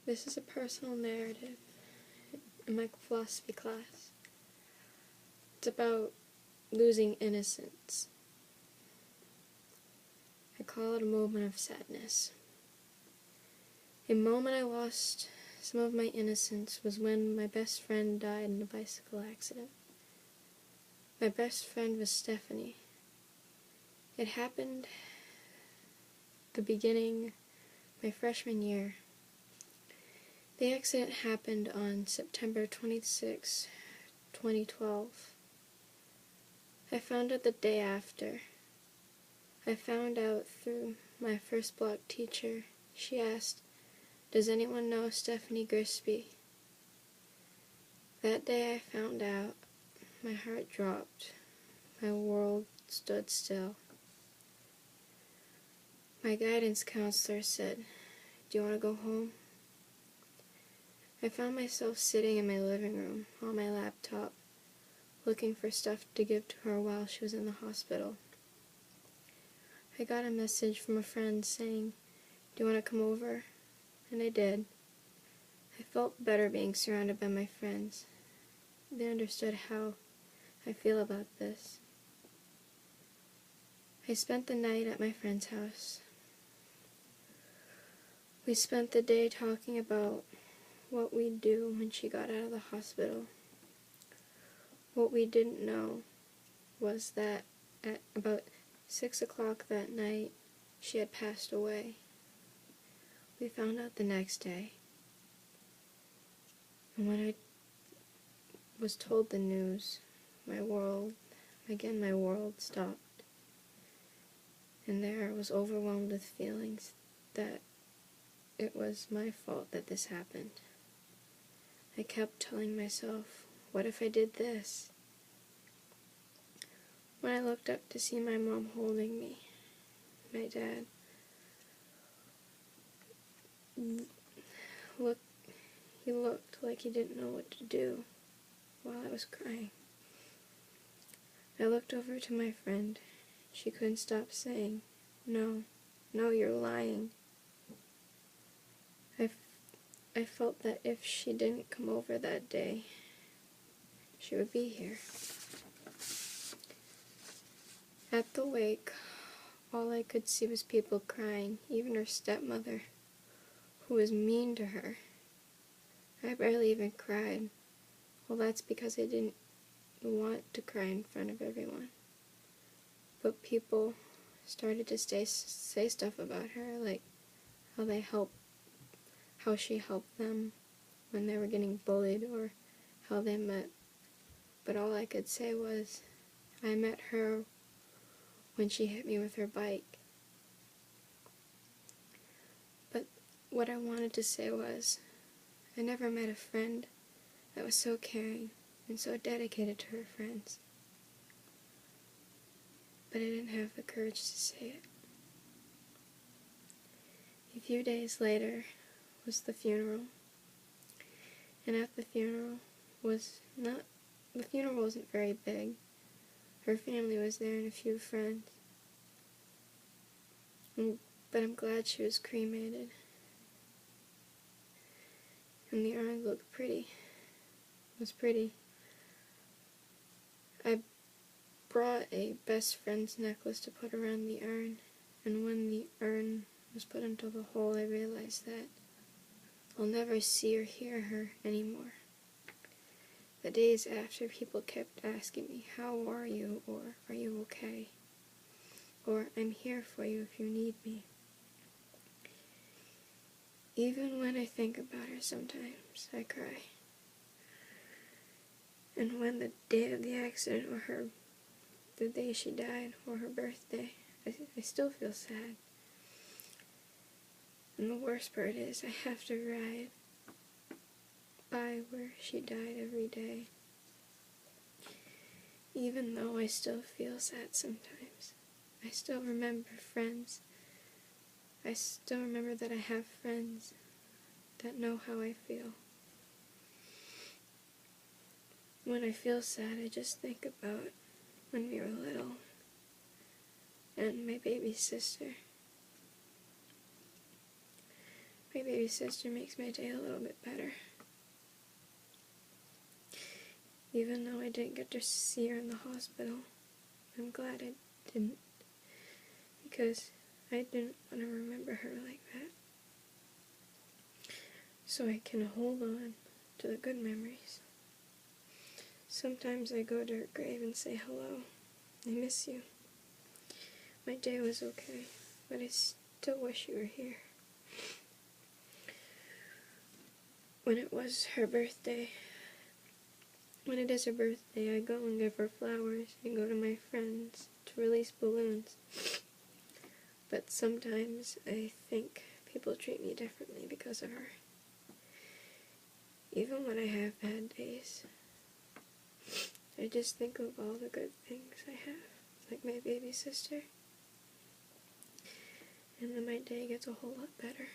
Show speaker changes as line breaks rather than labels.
This is a personal narrative in my philosophy class. It's about losing innocence. I call it a moment of sadness. A moment I lost some of my innocence was when my best friend died in a bicycle accident. My best friend was Stephanie. It happened the beginning my freshman year. The accident happened on September 26, 2012. I found out the day after. I found out through my first block teacher. She asked, "Does anyone know Stephanie Grisby?" That day I found out, my heart dropped. My world stood still. My guidance counselor said, "Do you want to go home?" I found myself sitting in my living room on my laptop, looking for stuff to give to her while she was in the hospital. I got a message from a friend saying, "Do you want to come over?" And I did. I felt better being surrounded by my friends. They understood how I feel about this. I spent the night at my friend's house. We spent the day talking about what we'd do when she got out of the hospital. What we didn't know was that at about 6 o'clock that night, she had passed away. We found out the next day. And when I was told the news, my world stopped. And there I was overwhelmed with feelings that it was my fault that this happened. I kept telling myself, what if I did this? When I looked up to see my mom holding me, my dad looked like he didn't know what to do while I was crying. I looked over to my friend. She couldn't stop saying, "No, you're lying." I felt that if she didn't come over that day, she would be here. At the wake, all I could see was people crying, even her stepmother, who was mean to her. I barely even cried. Well, that's because I didn't want to cry in front of everyone. But people started to say stuff about her, like how she helped them when they were getting bullied, or how they met. But all I could say was, I met her when she hit me with her bike. But what I wanted to say was, I never met a friend that was so caring and so dedicated to her friends. But I didn't have the courage to say it. A few days later was the funeral. And at the funeral the funeral wasn't very big. Her family was there and a few friends. But I'm glad she was cremated. And the urn looked pretty. It was pretty. I brought a best friend's necklace to put around the urn, and when the urn was put into the hole, I realized that I'll never see or hear her anymore. The days after, people kept asking me, "How are you?" or "Are you okay?" or "I'm here for you if you need me." Even when I think about her sometimes, I cry. And when the day of the accident, or the day she died, or her birthday, I still feel sad. And the worst part is, I have to ride by where she died every day. Even though I still feel sad sometimes. I still remember friends. I still remember that I have friends that know how I feel. When I feel sad, I just think about when we were little and my baby sister. My baby sister makes my day a little bit better. Even though I didn't get to see her in the hospital, I'm glad I didn't, because I didn't want to remember her like that. So I can hold on to the good memories. Sometimes I go to her grave and say hello. I miss you. My day was okay, but I still wish you were here. When it is her birthday, I go and give her flowers and go to my friends to release balloons. But sometimes I think people treat me differently because of her. Even when I have bad days, I just think of all the good things I have, like my baby sister, and then my day gets a whole lot better.